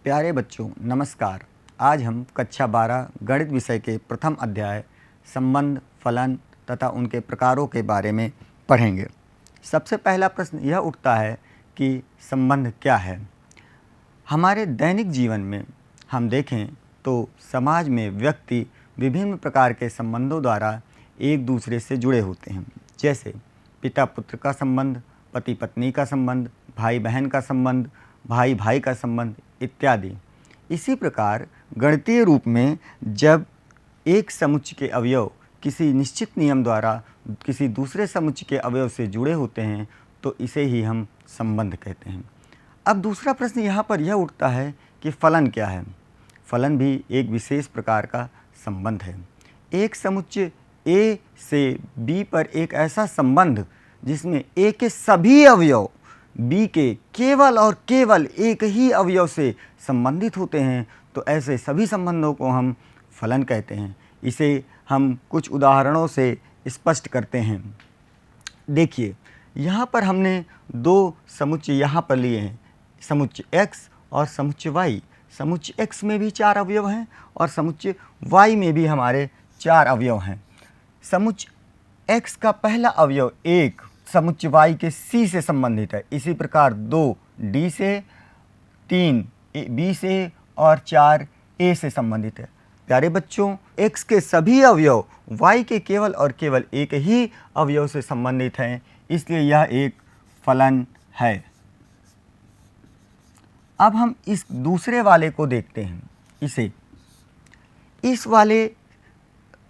प्यारे बच्चों नमस्कार। आज हम कक्षा 12 गणित विषय के प्रथम अध्याय संबंध, फलन तथा उनके प्रकारों के बारे में पढ़ेंगे। सबसे पहला प्रश्न यह उठता है कि संबंध क्या है। हमारे दैनिक जीवन में हम देखें तो समाज में व्यक्ति विभिन्न प्रकार के संबंधों द्वारा एक दूसरे से जुड़े होते हैं, जैसे पिता पुत्र का संबंध, पति पत्नी का संबंध, भाई बहन का संबंध, भाई भाई का संबंध इत्यादि। इसी प्रकार गणितीय रूप में जब एक समुच्चय के अवयव किसी निश्चित नियम द्वारा किसी दूसरे समुच्चय के अवयव से जुड़े होते हैं तो इसे ही हम संबंध कहते हैं। अब दूसरा प्रश्न यहाँ पर यह उठता है कि फलन क्या है। फलन भी एक विशेष प्रकार का संबंध है। एक समुच्चय A से B पर एक ऐसा संबंध जिसमें A के सभी अवयव B के केवल और केवल एक ही अवयव से संबंधित होते हैं तो ऐसे सभी संबंधों को हम फलन कहते हैं। इसे हम कुछ उदाहरणों से स्पष्ट करते हैं। देखिए, यहाँ पर हमने दो समुच्चय यहाँ पर लिए हैं, समुच्चय X और समुच्चय Y। समुच्चय X में भी 4 अवयव हैं और समुच्चय Y में भी हमारे 4 अवयव हैं। समुच्चय X का पहला अवयव 1 समुच्चय Y के C से संबंधित है। इसी प्रकार 2 D से, 3 B से और 4 A से संबंधित है। प्यारे बच्चों, X के सभी अवयव Y के केवल और केवल एक ही अवयव से संबंधित हैं, इसलिए यह एक फलन है। अब हम इस दूसरे वाले को देखते हैं। इस वाले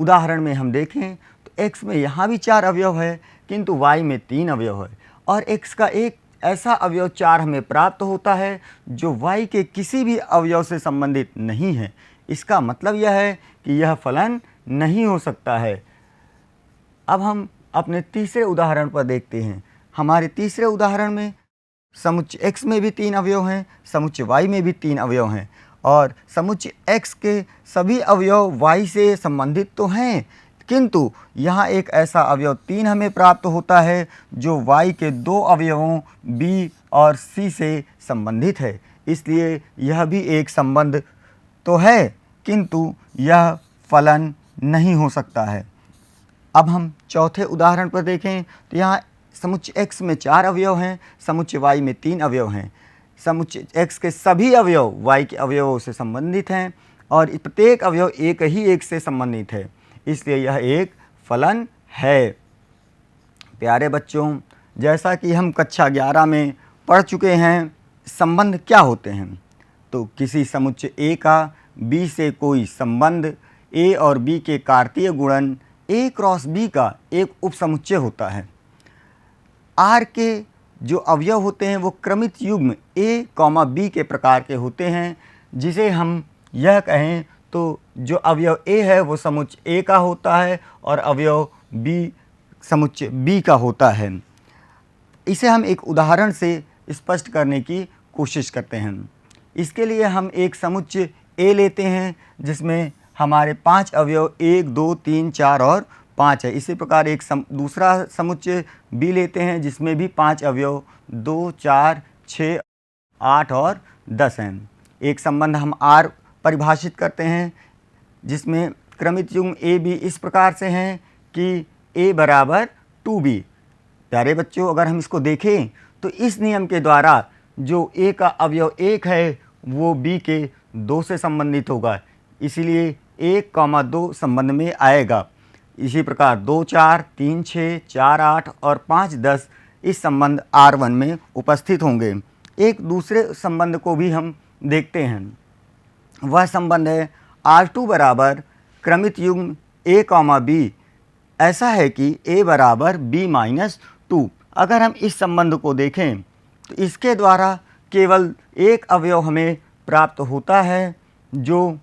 उदाहरण में हम देखें तो X में यहाँ भी 4 अवयव है किंतु Y में 3 अवयव है और X का एक ऐसा अवयव 4 हमें प्राप्त होता है जो Y के किसी भी अवयव से संबंधित नहीं है। इसका मतलब यह है कि यह फलन नहीं हो सकता है। अब हम अपने तीसरे उदाहरण पर देखते हैं। हमारे तीसरे उदाहरण में समुच्चय X में भी 3 अवयव हैं, समुच्चय Y में भी 3 अवयव हैं और समुच्चय X के सभी अवयव Y से संबंधित तो हैं किंतु यहाँ एक ऐसा अवयव 3 हमें प्राप्त होता है जो Y के 2 अवयवों B और C से संबंधित है। इसलिए यह भी एक संबंध तो है किंतु यह फलन नहीं हो सकता है। अब हम चौथे उदाहरण पर देखें तो यहाँ समुच्चय X में 4 अवयव हैं, समुच्चय Y में 3 अवयव हैं। समुच्चय X के सभी अवयव Y के अवयवों से संबंधित हैं और प्रत्येक अवयव एक ही एक से संबंधित है, इसलिए यह एक फलन है। प्यारे बच्चों, जैसा कि हम कक्षा 11 में पढ़ चुके हैं, संबंध क्या होते हैं। तो किसी समुच्चय A का B से कोई संबंध A और B के कार्तीय गुणन A क्रॉस B का एक उपसमुच्चय होता है। R के जो अवयव होते हैं वो क्रमित युग्म A, B के प्रकार के होते हैं, जिसे हम यह कहें तो जो अवयव A है वो समुच्चय A का होता है और अवयव B समुच्चय B का होता है। इसे हम एक उदाहरण से स्पष्ट करने की कोशिश करते हैं। इसके लिए हम एक समुच्चय A लेते हैं जिसमें हमारे 5 अवयव 1, 2, 3, 4 और 5 है। इसी प्रकार एक दूसरा समुच्चय B लेते हैं जिसमें भी 5 अवयव 2, 4, 6, 8 और 10 हैं। एक संबंध हम R परिभाषित करते हैं जिसमें क्रमित युग्म A B इस प्रकार से हैं कि A बराबर 2B। प्यारे बच्चों, अगर हम इसको देखें तो इस नियम के द्वारा जो A का अवयव 1 है वो B के 2 से संबंधित होगा, इसीलिए 1, 2 संबंध में आएगा। इसी प्रकार 2, 4, 3, 6, 4, 8 और 5, 10 इस संबंध R1 में उपस्थित होंगे। एक दूसरे संबंध को भी हम देखते हैं। वह संबंध है R2 बराबर क्रमित युग्म A, B। ऐसा है कि A बराबर B माइनस 2। अगर हम इस संबंध को देखें तो इसके द्वारा केवल एक अवयव हमें प्राप्त होता है, जो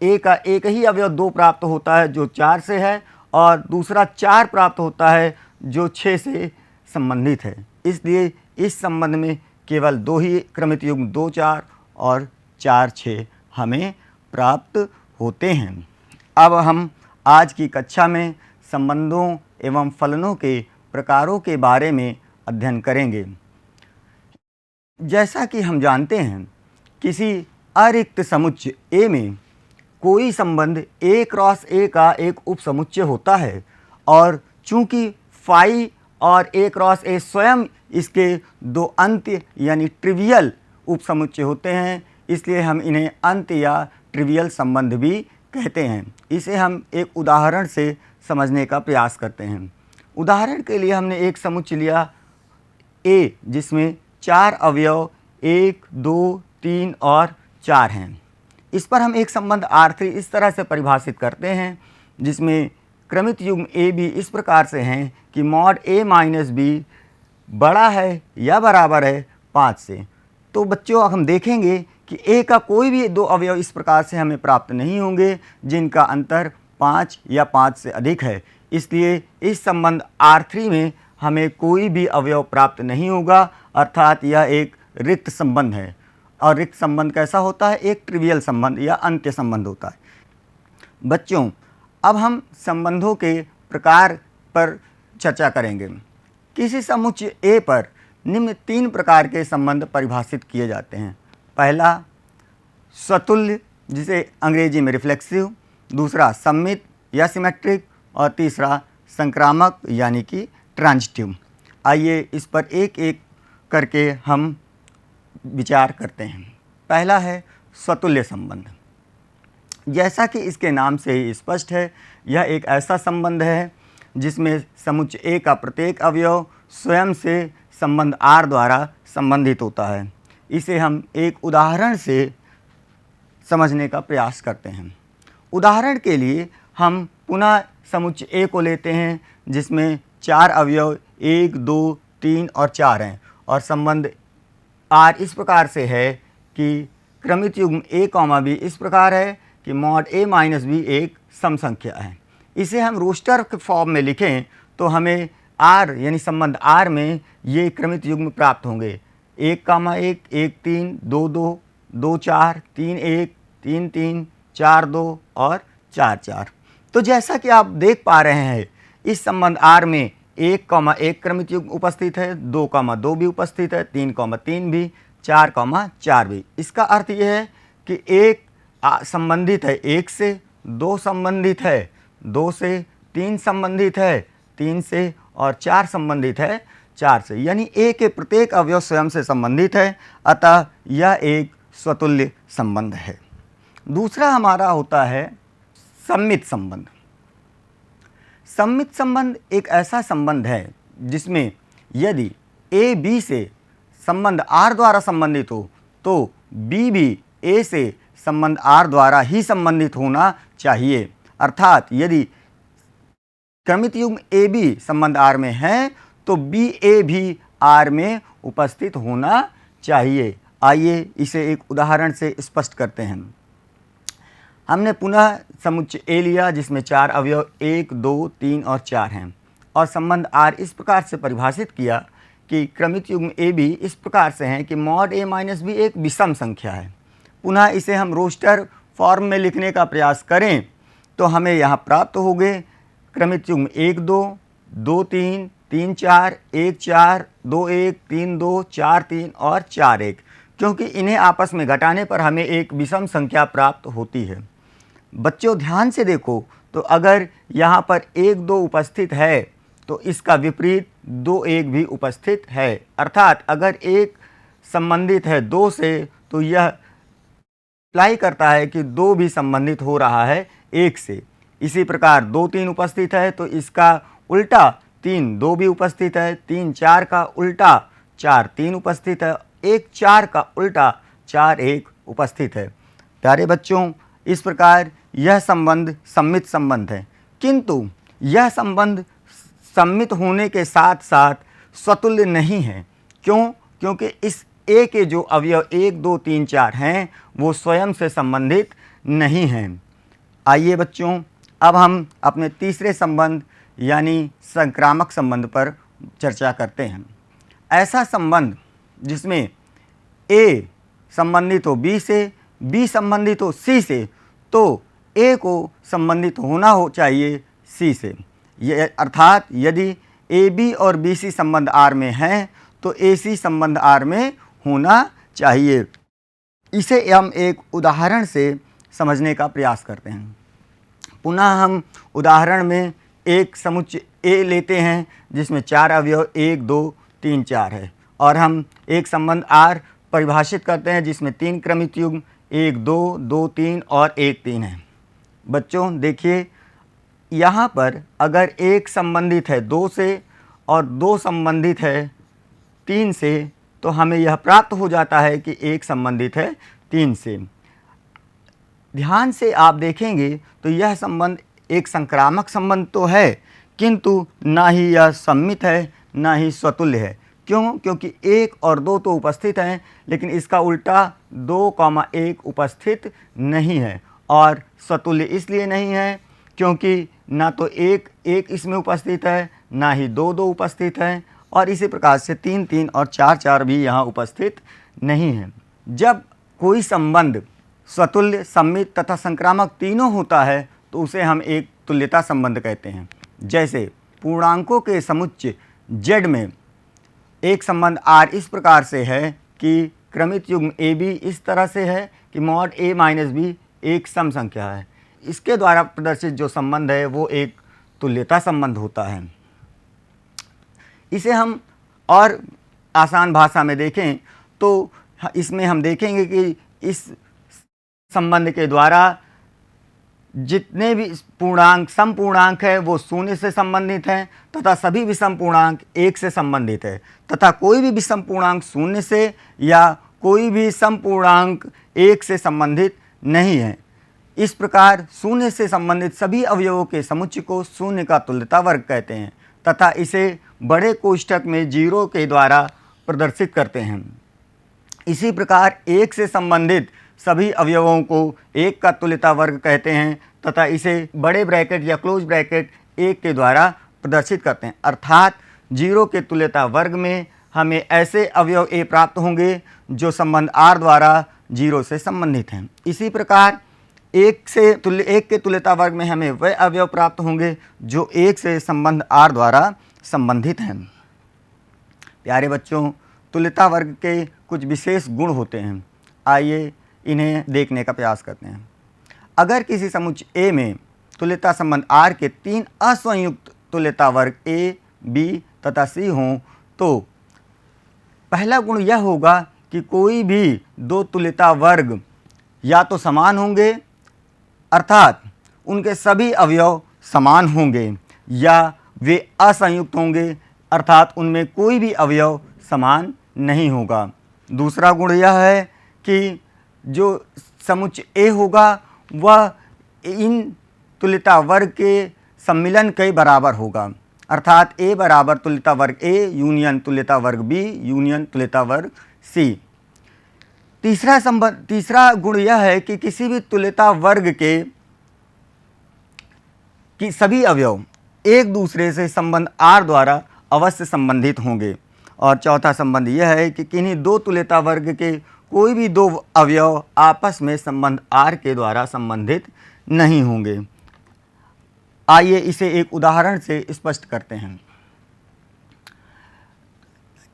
A का एक ही अवयव 2 प्राप्त होता है जो 4 से है और दूसरा 4 प्राप्त होता है जो 6 से संबंधित है। इसलिए इस संबंध में केवल 2 ही क्रमित युग्म 2, 4 और 4, 6 हमें प्राप्त होते हैं। अब हम आज की कक्षा में संबंधों एवं फलनों के प्रकारों के बारे में अध्ययन करेंगे। जैसा कि हम जानते हैं, किसी अरिक्त समुच्चय ए में कोई संबंध ए क्रॉस ए का एक उपसमुच्चय होता है, और चूंकि फाई और ए क्रॉस ए स्वयं इसके दो अंत्य यानी ट्रिवियल उपसमुच्चय होते हैं, इसलिए हम इन्हें अंत्य या ट्रिवियल संबंध भी कहते हैं। इसे हम एक उदाहरण से समझने का प्रयास करते हैं। उदाहरण के लिए हमने एक समुच्चय लिया ए जिसमें 4 अवयव 1, 2, 3 और 4 हैं। इस पर हम एक संबंध R3 इस तरह से परिभाषित करते हैं जिसमें क्रमित युग्म ए बी इस प्रकार से हैं कि मॉड ए माइनस बी बड़ा है या बराबर है 5 से। तो बच्चों हम देखेंगे कि ए का कोई भी 2 अवयव इस प्रकार से हमें प्राप्त नहीं होंगे जिनका अंतर 5 या 5 से अधिक है। इसलिए इस संबंध R3 में हमें कोई भी अवयव प्राप्त नहीं होगा, अर्थात यह एक रिक्त संबंध है। और रिक्त संबंध कैसा होता है? एक ट्रिवियल संबंध या अंत्य संबंध होता है। बच्चों अब हम संबंधों के प्रकार पर चर्चा करेंगे। किसी समुच्चय ए पर निम्न 3 प्रकार के संबंध परिभाषित किए जाते हैं। पहला स्वतुल्य जिसे अंग्रेजी में रिफ्लेक्सिव, दूसरा सममित या सिमेट्रिक, और तीसरा संक्रामक यानी कि ट्रांजिटिव। आइए इस पर एक एक करके हम विचार करते हैं। पहला है स्वतुल्य संबंध। जैसा कि इसके नाम से ही स्पष्ट है, यह एक ऐसा संबंध है जिसमें समुच्चय ए का प्रत्येक अवयव स्वयं से संबंध R द्वारा संबंधित होता है। इसे हम एक उदाहरण से समझने का प्रयास करते हैं। उदाहरण के लिए हम पुनः समुच्चय ए को लेते हैं जिसमें 4 अवयव 1, 2, 3 और 4 हैं, और संबंध R इस प्रकार से है कि क्रमित युग्म a, b इस प्रकार है कि मॉड a माइनस बी एक सम संख्या है। इसे हम रोस्टर के फॉर्म में लिखें तो हमें R यानी संबंध R में ये क्रमित युग्म प्राप्त होंगे। 1, 1, 1, 3, 2, 2, 2, 4, 3, 1, 3, 3, 4, 2 और 4, 4। तो जैसा कि आप देख पा रहे हैं, इस संबंध R में 1, 1 क्रमित युग्म उपस्थित है, 2, 2 भी उपस्थित है, 3, 3 भी, 4, 4 भी। इसका अर्थ यह है कि 1 संबंधित है 1 से, 2 संबंधित है 2 से, 3 संबंधित है 3 से, और 4 संबंधित है 4 से। यानी ए के प्रत्येक अवयव स्वयं से संबंधित है, अतः यह एक स्वतुल्य संबंध है। दूसरा हमारा होता है सममित संबंध। सममित संबंध एक ऐसा संबंध है जिसमें यदि ए बी से संबंध R द्वारा संबंधित हो तो बी भी ए से संबंध R द्वारा ही संबंधित होना चाहिए। अर्थात यदि क्रमित युग्म ए बी संबंध R में है तो बी ए भी R में उपस्थित होना चाहिए। आइए इसे एक उदाहरण से स्पष्ट करते हैं। हमने पुनः समुच्चय ए लिया जिसमें 4 अवयव 1, 2, 3 और 4 हैं, और संबंध R इस प्रकार से परिभाषित किया कि क्रमित युग्म ए बी इस प्रकार से हैं कि मॉड a माइनस बी एक विषम संख्या है। पुनः इसे हम रोस्टर फॉर्म में लिखने का प्रयास करें तो हमें यहाँ प्राप्त हो गए क्रमित युग्म 1, 2, 2, 3, 3, 4, 1, 4, 2, 1, 3, 2, 4, 3 और 4, 1, क्योंकि इन्हें आपस में घटाने पर हमें एक विषम संख्या प्राप्त होती है। बच्चों ध्यान से देखो, तो अगर यहाँ पर 1, 2 उपस्थित है तो इसका विपरीत 2, 1 भी उपस्थित है। अर्थात अगर 1 संबंधित है 2 से तो यह अप्लाई करता है कि 2 भी संबंधित हो रहा है 1 से। इसी प्रकार 2, 3 उपस्थित है तो इसका उल्टा 3, 2 भी उपस्थित है, 3, 4 का उल्टा 4, 3 उपस्थित है, 1, 4 का उल्टा 4, 1 उपस्थित है। प्यारे बच्चों, इस प्रकार यह संबंध सममित संबंध है, किंतु यह संबंध सममित होने के साथ साथ स्वतुल्य नहीं है। क्यों? क्योंकि इस ए के जो अवयव 1, 2, 3, 4 हैं वो स्वयं से संबंधित नहीं हैं। आइए बच्चों, अब हम अपने तीसरे संबंध यानी संक्रामक संबंध पर चर्चा करते हैं। ऐसा संबंध जिसमें ए संबंधित हो बी से, बी संबंधित हो सी से, तो ए को संबंधित होना हो चाहिए सी से। ये अर्थात यदि ए बी और बी सी संबंध R में हैं तो ए सी संबंध R में होना चाहिए। इसे हम एक उदाहरण से समझने का प्रयास करते हैं। पुनः हम उदाहरण में एक समुच्चय ए लेते हैं जिसमें 4 अवयव 1, 2, 3, 4 है, और हम एक संबंध R परिभाषित करते हैं जिसमें 3 क्रमित युग्म 1, 2, 2, 3 और 1, 3 है। बच्चों देखिए, यहाँ पर अगर एक संबंधित है 2 से और 2 संबंधित है 3 से, तो हमें यह प्राप्त हो जाता है कि एक संबंधित है 3 से। ध्यान से आप देखेंगे तो यह संबंध एक संक्रामक संबंध तो है, किंतु ना ही यह सम्मित है ना ही स्वतुल्य है। क्यों? क्योंकि 1 और 2 तो उपस्थित हैं, लेकिन इसका उल्टा 2, 1 उपस्थित नहीं है। और स्वतुल्य इसलिए नहीं है क्योंकि ना तो 1, 1 इसमें उपस्थित है, ना ही 2, 2 उपस्थित है, और इसी प्रकार से 3, 3 और 4, 4 भी यहाँ उपस्थित नहीं है। जब कोई संबंध स्वतुल्य, सम्मित तथा संक्रामक तीनों होता है तो उसे हम एक तुल्यता संबंध कहते हैं। जैसे पूर्णांकों के समुच्चय Z में एक संबंध R इस प्रकार से है कि क्रमित युग्म AB इस तरह से है कि मॉड A माइनस B एक सम संख्या है। इसके द्वारा प्रदर्शित जो संबंध है वो एक तुल्यता संबंध होता है। इसे हम और आसान भाषा में देखें तो इसमें हम देखेंगे कि इस संबंध के द्वारा जितने भी पूर्णांक सम पूर्णांक है वो 0 से संबंधित हैं तथा सभी विषम पूर्णांक 1 से संबंधित है, तथा कोई भी विषम पूर्णांक 0 से या कोई भी सम पूर्णांक 1 से संबंधित नहीं है। इस प्रकार 0 से संबंधित सभी अवयवों के समुच्चय को 0 का तुल्यता वर्ग कहते हैं तथा इसे बड़े कोष्ठक में 0 के द्वारा प्रदर्शित करते हैं। इसी प्रकार 1 से संबंधित सभी अवयवों को 1 का तुल्यता वर्ग कहते हैं तथा इसे बड़े ब्रैकेट या क्लोज ब्रैकेट 1 के द्वारा प्रदर्शित करते हैं। अर्थात 0 के तुल्यता वर्ग में हमें ऐसे अवयव A प्राप्त होंगे जो संबंध R द्वारा 0 से संबंधित हैं। इसी प्रकार 1 के तुल्यता वर्ग में हमें वह अवयव प्राप्त होंगे जो 1 से संबंध R द्वारा संबंधित हैं। प्यारे बच्चों, तुल्यता वर्ग के कुछ विशेष गुण होते हैं। आइए इन्हें देखने का प्रयास करते हैं। अगर किसी समुच्चय A में तुल्यता संबंध R के 3 असंयुक्त तुल्यता वर्ग A, B तथा C हों तो पहला गुण यह होगा कि कोई भी 2 तुल्यता वर्ग या तो समान होंगे, अर्थात उनके सभी अवयव समान होंगे, या वे असंयुक्त होंगे, अर्थात उनमें कोई भी अवयव समान नहीं होगा। दूसरा गुण यह है कि जो समुच्चय A होगा वह इन तुल्यता वर्ग के सम्मिलन के बराबर होगा, अर्थात A बराबर तुल्यता वर्ग A यूनियन तुल्यता वर्ग B यूनियन तुल्यता वर्ग C। तीसरा गुण यह है कि किसी भी तुल्यता वर्ग के सभी अवयव एक दूसरे से संबंध R द्वारा अवश्य संबंधित होंगे। और चौथा संबंध यह है कि किन्हीं 2 तुल्यता वर्ग के कोई भी 2 अवयव आपस में संबंध R के द्वारा संबंधित नहीं होंगे। आइए इसे एक उदाहरण से स्पष्ट करते हैं।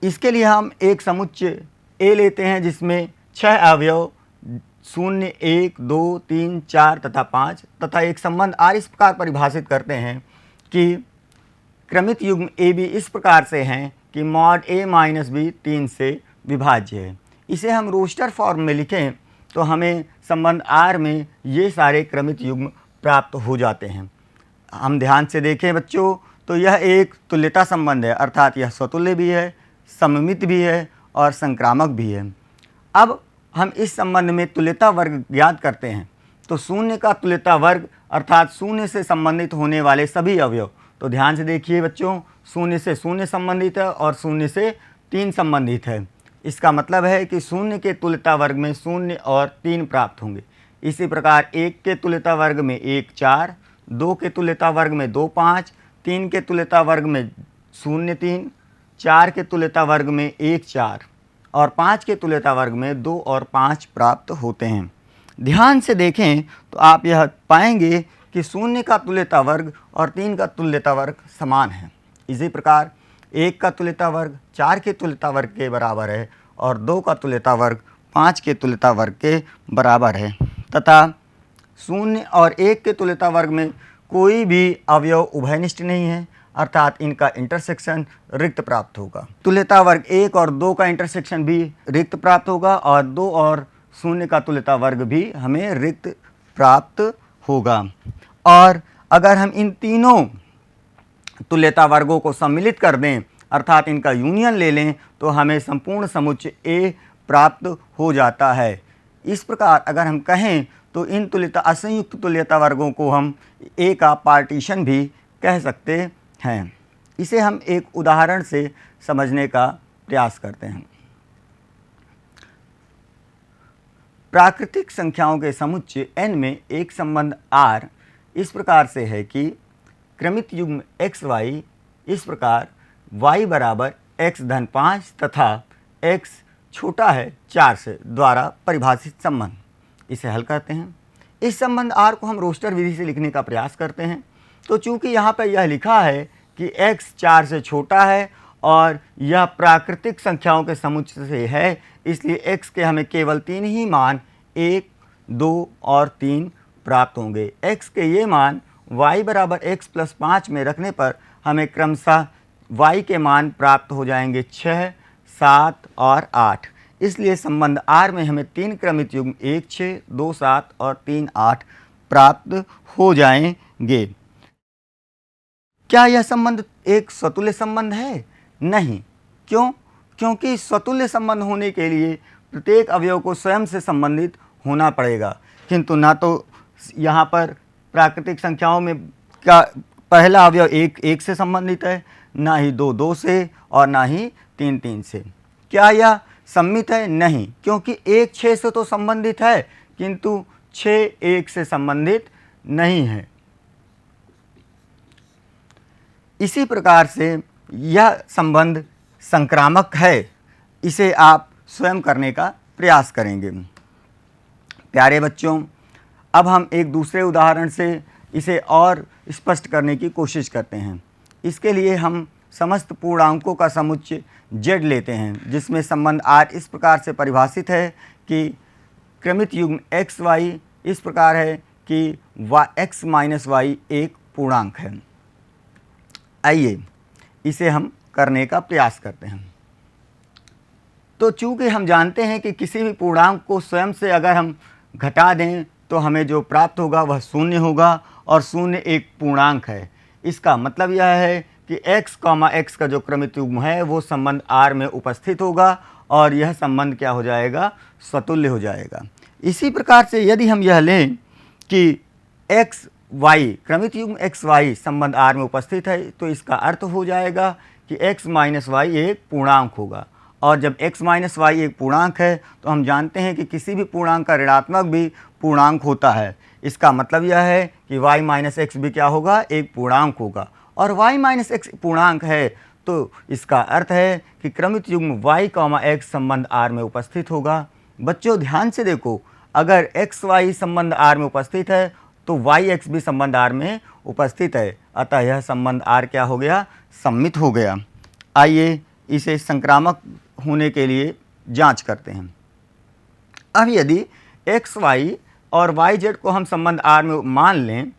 इसके लिए हम एक समुच्चय A लेते हैं जिसमें 6 अवयव 0, 1, 2, 3, 4 तथा 5 तथा एक संबंध R इस प्रकार परिभाषित करते हैं कि क्रमित युग्म AB इस प्रकार से हैं कि मॉड A माइनस B 3 से विभाज्य है। इसे हम रोस्टर फॉर्म में लिखें तो हमें संबंध R में ये सारे क्रमित युग्म प्राप्त हो जाते हैं। हम ध्यान से देखें बच्चों तो यह एक तुल्यता संबंध है, अर्थात यह स्वतुल्य भी है, सममित भी है और संक्रामक भी है। अब हम इस संबंध में तुल्यता वर्ग ज्ञात करते हैं तो 0 का तुल्यता वर्ग अर्थात 0 से संबंधित होने वाले सभी अवयव, तो ध्यान से देखिए बच्चों 0 से 0 संबंधित है और 0 से 3 संबंधित है। इसका मतलब है कि 0 के तुल्यता वर्ग में 0 और 3 प्राप्त होंगे। इसी प्रकार 1 के तुल्यता वर्ग में 1, 4, 2 के तुल्यता वर्ग में 2, 5, 3 के तुल्यता वर्ग में 0, 3, 4 के तुल्यता वर्ग में 1, 4 और 5 के तुल्यता वर्ग में 2 और 5 प्राप्त होते हैं। ध्यान से देखें तो आप यह पाएंगे कि 0 का तुल्यता वर्ग और 3 का तुल्यता वर्ग समान है। इसी प्रकार 1 का तुल्यता वर्ग 4 के तुल्यता वर्ग के बराबर है और 2 का तुल्यता वर्ग 5 के तुल्यता वर्ग के बराबर है तथा 0 और 1 के तुल्यता वर्ग में कोई भी अवयव उभयनिष्ठ नहीं है, अर्थात इनका इंटरसेक्शन रिक्त प्राप्त होगा। तुल्यता वर्ग 1 और 2 का इंटरसेक्शन भी रिक्त प्राप्त होगा और 2 और 0 का तुल्यता वर्ग भी हमें रिक्त प्राप्त होगा। और अगर हम इन तीनों तुल्यता वर्गों को सम्मिलित कर दें, अर्थात इनका यूनियन ले लें, तो हमें संपूर्ण समुच्चय ए प्राप्त हो जाता है। इस प्रकार अगर हम कहें तो इन तुल्यता असंयुक्त तुल्यता वर्गों को हम ए का पार्टीशन भी कह सकते हैं। इसे हम एक उदाहरण से समझने का प्रयास करते हैं। प्राकृतिक संख्याओं के समुच्चय n में एक संबंध r इस प्रकार से है कि क्रमित युग्म x y इस प्रकार y बराबर x धन 5 तथा x छोटा है 4 से द्वारा परिभाषित संबंध। इसे हल करते हैं। इस संबंध r को हम रोस्टर विधि से लिखने का प्रयास करते हैं। तो चूंकि यहाँ पर यह लिखा है कि x 4 से छोटा है और यह प्राकृतिक संख्याओं के समुच्चय से है, इसलिए x के हमें केवल 3 ही मान 1, 2 और 3 प्राप्त होंगे। x के ये मान y बराबर x प्लस 5 में रखने पर हमें क्रमशः y के मान प्राप्त हो जाएंगे 6, 7 और 8। इसलिए संबंध R में हमें 3 क्रमित युग्म 1, 6, 2, 7 और 3, 8 प्राप्त हो जाएंगे। क्या यह संबंध एक स्वतुल्य संबंध है? नहीं। क्यों? क्योंकि स्वतुल्य संबंध होने के लिए प्रत्येक अवयव को स्वयं से संबंधित होना पड़ेगा, किंतु ना तो यहाँ पर प्राकृतिक संख्याओं में का पहला अवयव 1 से संबंधित है, ना ही 2 से और ना ही 3 से। क्या यह सम्मित है? नहीं, क्योंकि 1 6 से तो संबंधित है किंतु 6 1 से संबंधित नहीं है। इसी प्रकार से यह संबंध संक्रामक है। इसे आप स्वयं करने का प्रयास करेंगे। प्यारे बच्चों, अब हम एक दूसरे उदाहरण से इसे और स्पष्ट करने की कोशिश करते हैं। इसके लिए हम समस्त पूर्णांकों का समुच्चय z लेते हैं, जिसमें संबंध r इस प्रकार से परिभाषित है कि क्रमित युग्म x y इस प्रकार है कि x माइनस y एक पूर्णांक है। आइए इसे हम करने का प्रयास करते हैं। तो चूंकि हम जानते हैं कि किसी भी पूर्णांक को स्वयं से अगर हम घटा दें तो हमें जो प्राप्त होगा वह 0 होगा, और 0 एक पूर्णांक है। इसका मतलब यह है कि x, का जो क्रमित युग्म है वो संबंध R में उपस्थित होगा और यह संबंध क्या हो जाएगा? स्वतुल्य हो जाएगा। इसी प्रकार से यदि हम यह लें कि x y क्रमित युग्म x y संबंध R में उपस्थित है, तो इसका अर्थ हो जाएगा कि x माइनस y एक पूर्णांक होगा। और जब x माइनस y एक पूर्णांक है तो हम जानते हैं कि किसी भी पूर्णांक का ऋणात्मक भी पूर्णांक होता है। इसका मतलब यह है कि y माइनस x भी क्या होगा? एक पूर्णांक होगा। और y माइनस x पूर्णांक है तो इसका अर्थ है कि क्रमित युग्म y, x संबंध R में उपस्थित होगा। बच्चों ध्यान से देखो, अगर x y संबंध R में उपस्थित है तो y x भी संबंध R में उपस्थित है, अतः यह संबंध R क्या हो गया? सम्मित हो गया। आइए इसे संक्रामक होने के लिए जांच करते हैं। अब यदि x y और y z को हम संबंध R में मान लें,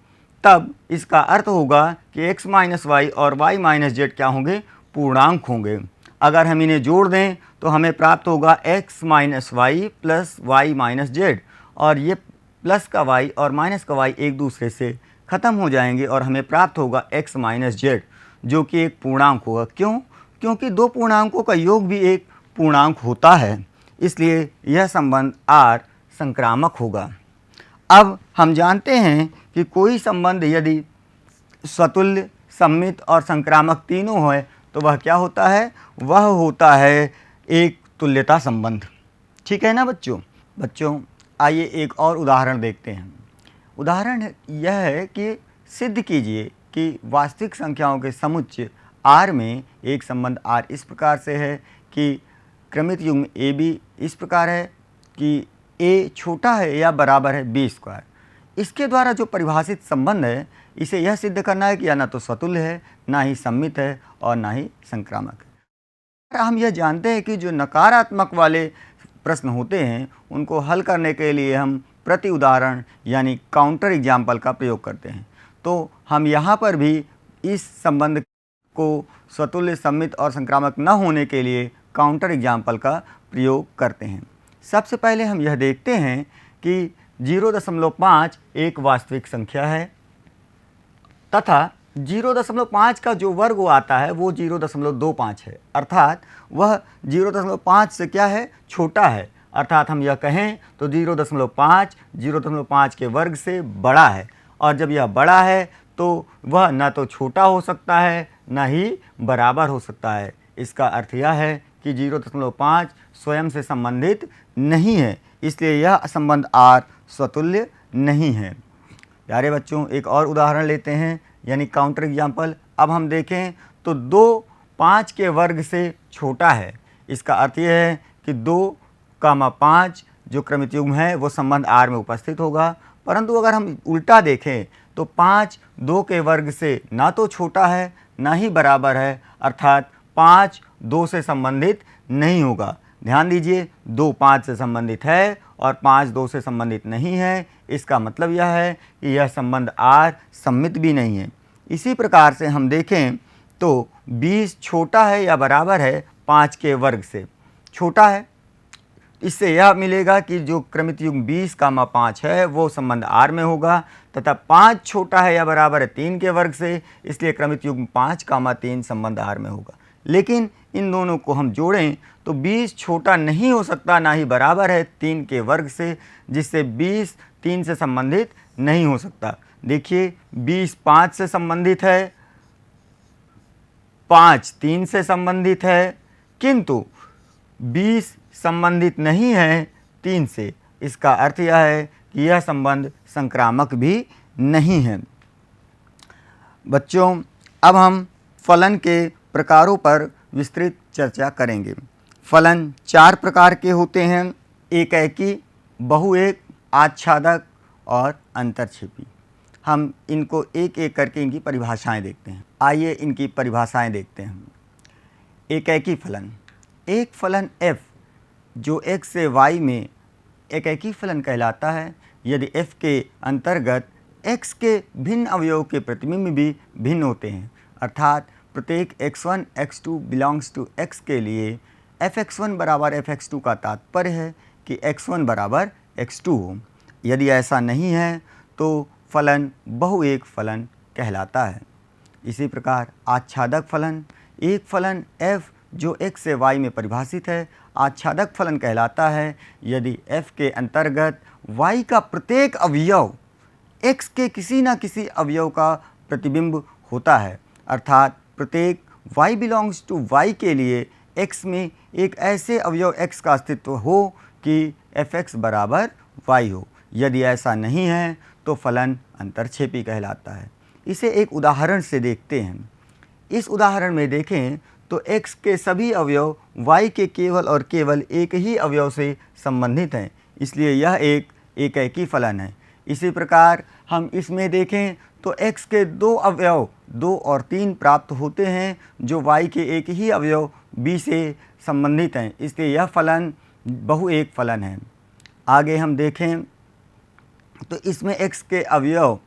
तब इसका अर्थ होगा कि x माइनस y और y माइनस z क्या होंगे? पूर्णांक होंगे। अगर हम इन्हें जोड़ दें तो हमें प्राप्त होगा x minus Y plus Y minus Z, और ये प्लस का y और माइनस का y एक दूसरे से ख़त्म हो जाएंगे और हमें प्राप्त होगा x माइनस जेड, जो कि एक पूर्णांक होगा। क्यों? क्योंकि दो पूर्णांकों का योग भी एक पूर्णांक होता है, इसलिए यह संबंध R संक्रामक होगा। अब हम जानते हैं कि कोई संबंध यदि स्वतुल्य, सम्मित और संक्रामक तीनों है तो वह क्या होता है? वह होता है एक तुल्यता संबंध। ठीक है ना बच्चों, आइए एक और उदाहरण देखते हैं। उदाहरण यह है कि सिद्ध कीजिए कि वास्तविक संख्याओं के समुच्चय R में एक संबंध R इस प्रकार से है कि क्रमित युग्म AB इस प्रकार है कि A छोटा है या बराबर है B स्क्वायर। इसके द्वारा जो परिभाषित संबंध है, इसे यह सिद्ध करना है कि यह ना तो स्वतुल्य है, ना ही सम्मित है और ना ही संक्रामक है। हम यह जानते हैं कि जो नकारात्मक वाले प्रश्न होते हैं उनको हल करने के लिए हम प्रति उदाहरण यानी काउंटर एग्जाम्पल का प्रयोग करते हैं। तो हम यहाँ पर भी इस संबंध को स्वतुल्य, सममित और संक्रामक न होने के लिए काउंटर एग्जाम्पल का प्रयोग करते हैं। सबसे पहले हम यह देखते हैं कि 0.5 एक वास्तविक संख्या है तथा 0.5 का जो वर्ग आता है वो 0.25 है, अर्थात वह 0.5 से क्या है, छोटा है। अर्थात हम यह कहें तो 0.5 के वर्ग से बड़ा है, और जब यह बड़ा है तो वह न तो छोटा हो सकता है न ही बराबर हो सकता है। इसका अर्थ यह है कि 0.5 स्वयं से संबंधित नहीं है, इसलिए यह संबंध R स्वतुल्य नहीं है। प्यारे बच्चों, एक और उदाहरण लेते हैं यानी काउंटर एग्जाम्पल। अब हम देखें तो 2 5 के वर्ग से छोटा है। इसका अर्थ यह है कि 2,5 जो क्रमित युग्म है वो संबंध R में उपस्थित होगा। परंतु अगर हम उल्टा देखें तो 5 2 के वर्ग से ना तो छोटा है ना ही बराबर है, अर्थात 5 2 से संबंधित नहीं होगा। ध्यान दीजिए, 2 5 से संबंधित है और 5 2 से संबंधित नहीं है। इसका मतलब यह है कि यह संबंध R सममित भी नहीं है। इसी प्रकार से हम देखें तो 20 छोटा है या बराबर है 5 के वर्ग से, छोटा है। इससे यह मिलेगा कि जो क्रमित युग्म 20,5 है वो संबंध R में होगा, तथा 5 छोटा है या बराबर है 3 के वर्ग से, इसलिए क्रमित युग्म 5,3 संबंध R में होगा। लेकिन इन दोनों को हम जोड़ें तो 20 छोटा नहीं हो सकता ना ही बराबर है 3 के वर्ग से, जिससे 20 3 से संबंधित नहीं हो सकता। देखिए, 20 5 से संबंधित है, 5 3 से संबंधित है, किंतु 20 संबंधित नहीं है 3 से। इसका अर्थ यह है कि यह संबंध संक्रामक भी नहीं है। बच्चों, अब हम फलन के प्रकारों पर विस्तृत चर्चा करेंगे। फलन 4 प्रकार के होते हैं: एकैकी, बहुएक, आच्छादक और अंतर्छेपी। हम इनको एक एक करके इनकी परिभाषाएं देखते हैं। आइए इनकी परिभाषाएं देखते हैं। एकैकी फलन, एक फलन f जो x से y में एकैकी फलन कहलाता है यदि f के अंतर्गत x के भिन्न अवयव के प्रतिबिंब भी भिन्न होते हैं, अर्थात प्रत्येक x1 x2 belongs to x के लिए fx1 बराबर fx2 का तात्पर्य है कि x1 बराबर x2 हो। यदि ऐसा नहीं है तो फलन बहुएक फलन कहलाता है। इसी प्रकार आच्छादक फलन, एक फलन f जो x से y में परिभाषित है आच्छादक फलन कहलाता है यदि f के अंतर्गत y का प्रत्येक अवयव x के किसी न किसी अवयव का प्रतिबिंब होता है, अर्थात प्रत्येक y बिलोंग्स टू y के लिए x में एक ऐसे अवयव x का अस्तित्व हो कि fx बराबर y हो। यदि ऐसा नहीं है तो फलन अंतर्छेपी कहलाता है। इसे एक उदाहरण से देखते हैं। इस उदाहरण में देखें तो x के सभी अवयव y के केवल और केवल एक ही अवयव से संबंधित हैं, इसलिए यह एक एकैकी फलन है। इसी प्रकार हम इसमें देखें तो x के 2 अवयव 2 और 3 प्राप्त होते हैं जो y के एक ही अवयव b से संबंधित हैं, इसलिए यह फलन बहुएक फलन है। आगे हम देखें तो इसमें x के अवयव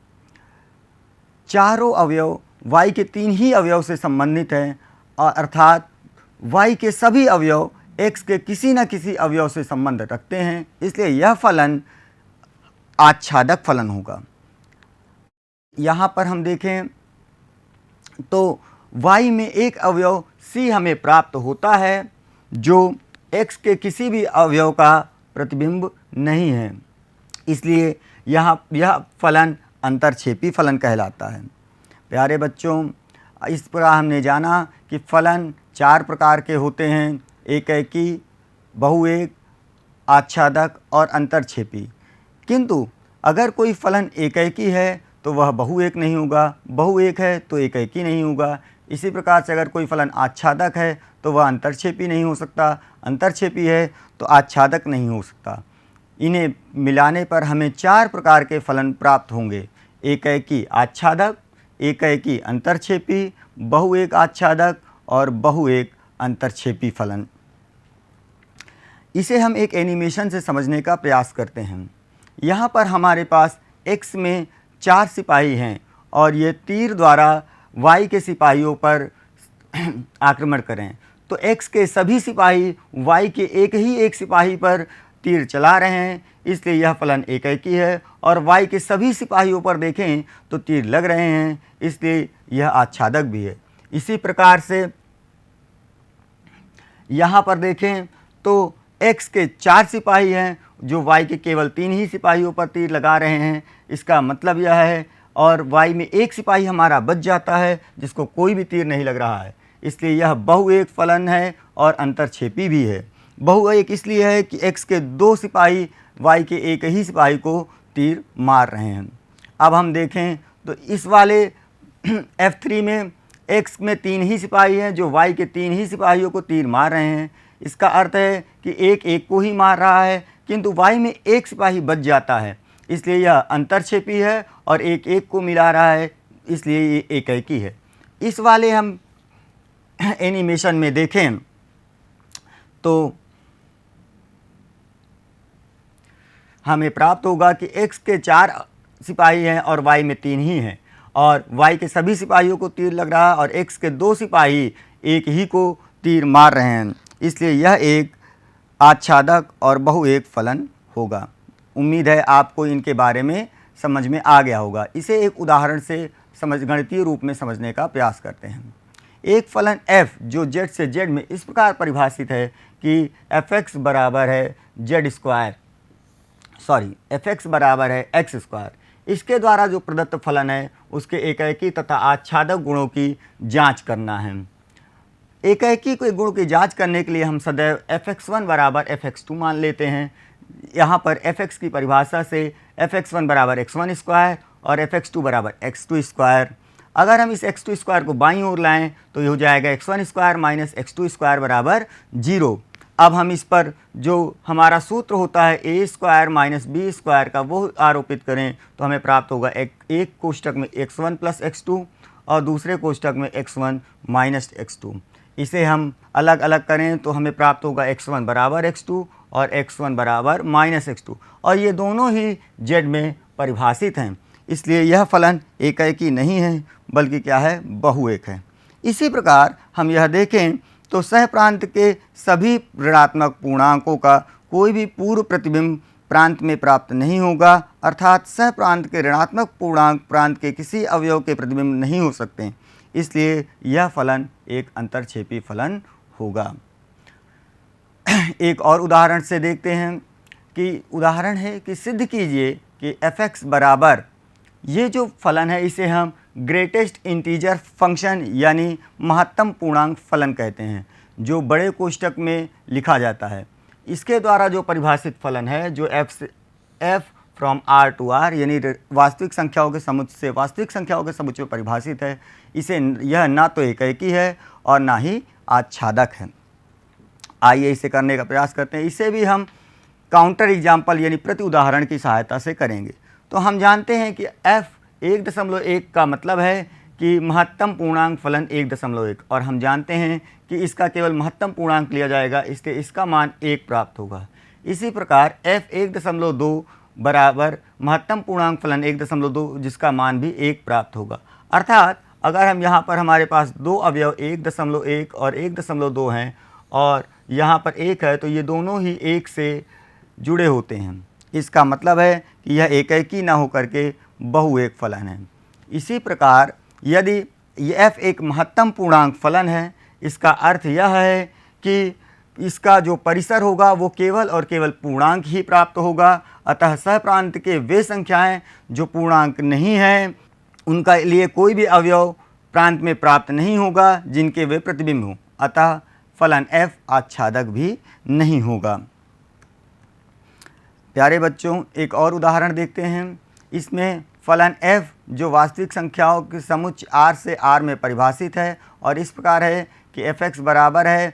चारों अवयव y के 3 ही अवयव से संबंधित हैं, और अर्थात y के सभी अवयव x के किसी न किसी अवयव से संबंध रखते हैं, इसलिए यह फलन आच्छादक फलन होगा। यहाँ पर हम देखें तो y में एक अवयव c हमें प्राप्त होता है जो x के किसी भी अवयव का प्रतिबिंब नहीं है, इसलिए यह फलन अंतर्छेपी फलन कहलाता है। प्यारे बच्चों, इस प्रकार हमने जाना कि फलन 4 प्रकार के होते हैं: एकैकी, बहुएक, आच्छादक और अंतर्छेपी। किंतु अगर कोई फलन एकैकी है तो वह बहुएक नहीं होगा, बहुएक है तो एकैकी नहीं होगा। इसी प्रकार से अगर कोई फलन आच्छादक है तो वह अंतर्छेपी नहीं हो सकता, अंतर्छेपी है तो आच्छादक नहीं हो सकता। इन्हें मिलाने पर हमें 4 प्रकार के फलन प्राप्त होंगे: एकैकी आच्छादक, एकैकी अंतर्छेपी, बहुएक आच्छादक और बहुएक अंतर्छेपी फलन। इसे हम एक एनिमेशन से समझने का प्रयास करते हैं। यहाँ पर हमारे पास x में 4 सिपाही हैं और ये तीर द्वारा y के सिपाहियों पर आक्रमण करें, तो x के सभी सिपाही y के एक सिपाही पर तीर चला रहे हैं, इसलिए यह फलन एकाएकी है। और y के सभी सिपाहियों पर देखें तो तीर लग रहे हैं, इसलिए यह आच्छादक भी है। इसी प्रकार से यहाँ पर देखें तो x के 4 सिपाही हैं जो y के केवल 3 ही सिपाहियों पर तीर लगा रहे हैं। इसका मतलब यह है, और y में एक सिपाही हमारा बच जाता है जिसको कोई भी तीर नहीं लग रहा है, इसलिए यह बहुएक फलन है और अंतरक्षेपी भी है। बहुएक इसलिए है कि x के 2 सिपाही y के एक ही सिपाही को तीर मार रहे हैं। अब हम देखें तो इस वाले F3 में x में 3 ही सिपाही हैं जो y के 3 ही सिपाहियों को तीर मार रहे हैं। इसका अर्थ है कि एक को ही मार रहा है, किंतु y में एक सिपाही बच जाता है, इसलिए यह अंतरक्षेपी है और एक को मिला रहा है, इसलिए ये एकाएकी है। इस वाले हम एनिमेशन में देखें तो हमें प्राप्त होगा कि x के 4 सिपाही हैं और y में 3 ही हैं, और y के सभी सिपाहियों को तीर लग रहा है और x के 2 सिपाही एक ही को तीर मार रहे हैं, इसलिए यह एक आच्छादक और बहुएक फलन होगा। उम्मीद है आपको इनके बारे में समझ में आ गया होगा। इसे एक उदाहरण से गणितीय रूप में समझने का प्रयास करते हैं। एक फलन f जो z से z में इस प्रकार परिभाषित है कि fx बराबर है fx बराबर है x स्क्वायर। इसके द्वारा जो प्रदत्त फलन है उसके एकाएकी तथा आच्छादक गुणों की जांच करना है। एकाएकी के गुण की जांच करने के लिए हम सदैव fx1 बराबर fx2 मान लेते हैं। यहाँ पर fx की परिभाषा से fx1 बराबर x1 स्क्वायर और fx2 बराबर x2 स्क्वायर। अगर हम इस x2 स्क्वायर को बाईं ओर लाएं तो ये हो जाएगा x1 square minus x2 square बराबर 0। अब हम इस पर जो हमारा सूत्र होता है a square minus b square का वो आरोपित करें तो हमें प्राप्त होगा एक कोष्टक में x1 प्लस x2 और दूसरे कोष्टक में x1 माइनस x2। इसे हम अलग अलग करें तो हमें प्राप्त होगा x1 बराबर x2 और x1 बराबर माइनस x2, और ये दोनों ही z में परिभाषित हैं, इसलिए यह फलन एकाएकी नहीं है बल्कि क्या है, बहुएक है। इसी प्रकार हम यह देखें तो सह प्रांत के सभी ऋणात्मक पूर्णांकों का कोई भी पूर्व प्रतिबिंब प्रांत में प्राप्त नहीं होगा, अर्थात सह प्रांत के ऋणात्मक पूर्णांक प्रांत के किसी अवयव के प्रतिबिंब नहीं हो सकते, इसलिए यह फलन एक अंतरक्षेपी फलन होगा। एक और उदाहरण से देखते हैं कि उदाहरण है कि सिद्ध कीजिए कि fx बराबर, ये जो फलन है इसे हम ग्रेटेस्ट इंटीजर फंक्शन यानी महत्तम पूर्णांक फलन कहते हैं, जो बड़े कोष्टक में लिखा जाता है। इसके द्वारा जो परिभाषित फलन है जो f from r to r यानी वास्तविक संख्याओं के समुच्चय से वास्तविक संख्याओं के समुच्चय में परिभाषित है, इसे यह ना तो एकाएकी है और ना ही आच्छादक है। आइए इसे करने का प्रयास करते हैं। इसे भी हम काउंटर एग्जाम्पल यानी प्रति उदाहरण की सहायता से करेंगे। तो हम जानते हैं कि f 1.1 का मतलब है कि महत्तम पूर्णांक फलन 1.1, और हम जानते हैं कि इसका केवल महत्तम पूर्णांक लिया जाएगा, इसलिए इसका मान 1 प्राप्त होगा। इसी प्रकार f 1.2 बराबर महत्तम पूर्णांक फलन 1.2 जिसका मान भी 1 प्राप्त होगा। अर्थात अगर हम यहाँ पर हमारे पास दो अवयव 1.1 और 1.2 हैं और यहाँ पर 1 है तो ये दोनों ही 1 से जुड़े होते हैं। इसका मतलब है कि यह एकाएकी ना होकर के बहुएक फलन है। इसी प्रकार यदि यह f एक महत्तम पूर्णांक फलन है, इसका अर्थ यह है कि इसका जो परिसर होगा वो केवल और केवल पूर्णांक ही प्राप्त होगा। अतः सहप्रांत के वे संख्याएं जो पूर्णांक नहीं हैं उनका लिए कोई भी अवयव प्रांत में प्राप्त नहीं होगा जिनके वे प्रतिबिंब हों, अतः फलन f आच्छादक भी नहीं होगा। प्यारे बच्चों, एक और उदाहरण देखते हैं। इसमें फलन f जो वास्तविक संख्याओं के समुच्चय r से r में परिभाषित है और इस प्रकार है कि fx बराबर है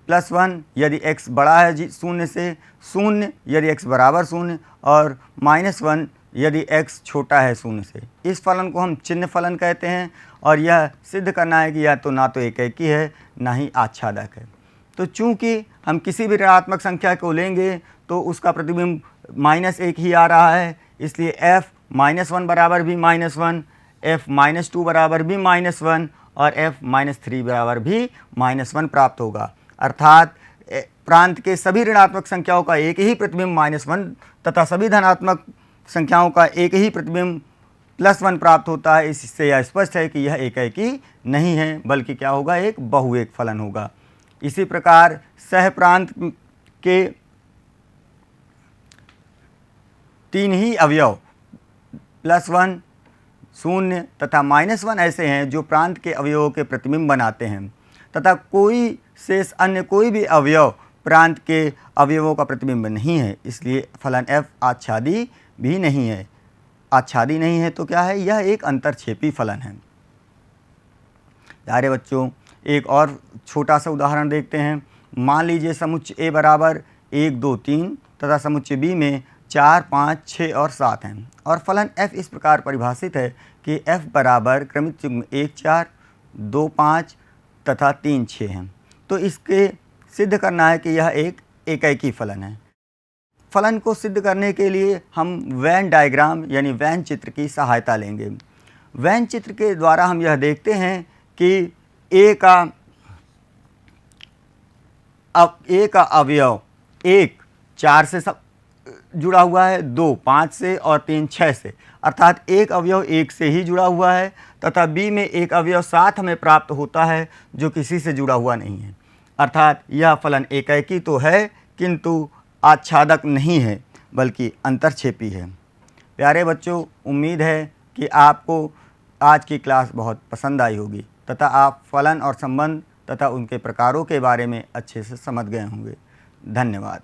+1 यदि x बड़ा है 0 से, 0 यदि x बराबर 0 और -1 यदि x छोटा है 0 से। इस फलन को हम चिन्ह फलन कहते हैं और यह सिद्ध करना है कि यह तो ना तो एकाएकी है ना ही आच्छादक है। तो चूंकि हम किसी भी ऋणात्मक संख्या को लेंगे तो उसका प्रतिबिंब -1 ही आ रहा है, इसलिए f -1 बराबर भी -1, f -2 बराबर भी -1 और f -3 बराबर भी -1 प्राप्त होगा। अर्थात प्रांत के सभी ऋणात्मक संख्याओं का एक ही प्रतिबिंब -1 तथा सभी धनात्मक संख्याओं का एक ही प्रतिबिंब +1 प्राप्त होता है। इससे यह स्पष्ट है कि यह एकाएकी नहीं है, बल्कि क्या होगा, एक बहुएक फलन होगा। इसी प्रकार सहप्रांत के 3 ही अवयव +1, 0 तथा -1 ऐसे हैं जो प्रांत के अवयवों के प्रतिबिंब बनाते हैं तथा कोई शेष अन्य कोई भी अवयव प्रांत के अवयवों का प्रतिबिंब नहीं है, इसलिए फलन f आच्छादी भी नहीं है। आच्छादी नहीं है तो क्या है, यह एक अंतरक्षेपी फलन है। प्यारे बच्चों, एक और छोटा सा उदाहरण देखते हैं। मान लीजिए समुच्चय A बराबर 1, 2, 3 तथा समुच्चय B में 4, 5, 6 और 7 हैं और फलन f इस प्रकार परिभाषित है कि f बराबर क्रमिक युग्म 1, 4, 2, 5 तथा 3, 6 हैं। तो इसके सिद्ध करना है कि यह एक एकाएकी फलन है। फलन को सिद्ध करने के लिए हम वेन डायग्राम यानी वेन चित्र की सहायता लेंगे। वेन चित्र के द्वारा हम यह देखते हैं कि A का अवयव 1 4 से जुड़ा हुआ है, 2 5 से और 3 6 से, अर्थात एक अवयव 1 से ही जुड़ा हुआ है तथा B में एक अवयव 7 हमें प्राप्त होता है जो किसी से जुड़ा हुआ नहीं है। अर्थात यह फलन एकाएकी तो है किंतु आच्छादक नहीं है, बल्कि अंतरक्षेपी है। प्यारे बच्चों, उम्मीद है कि आपको आज की क्लास बहुत पसंद आई होगी तथा आप फलन और संबंध तथा उनके प्रकारों के बारे में अच्छे से समझ गए होंगे। धन्यवाद।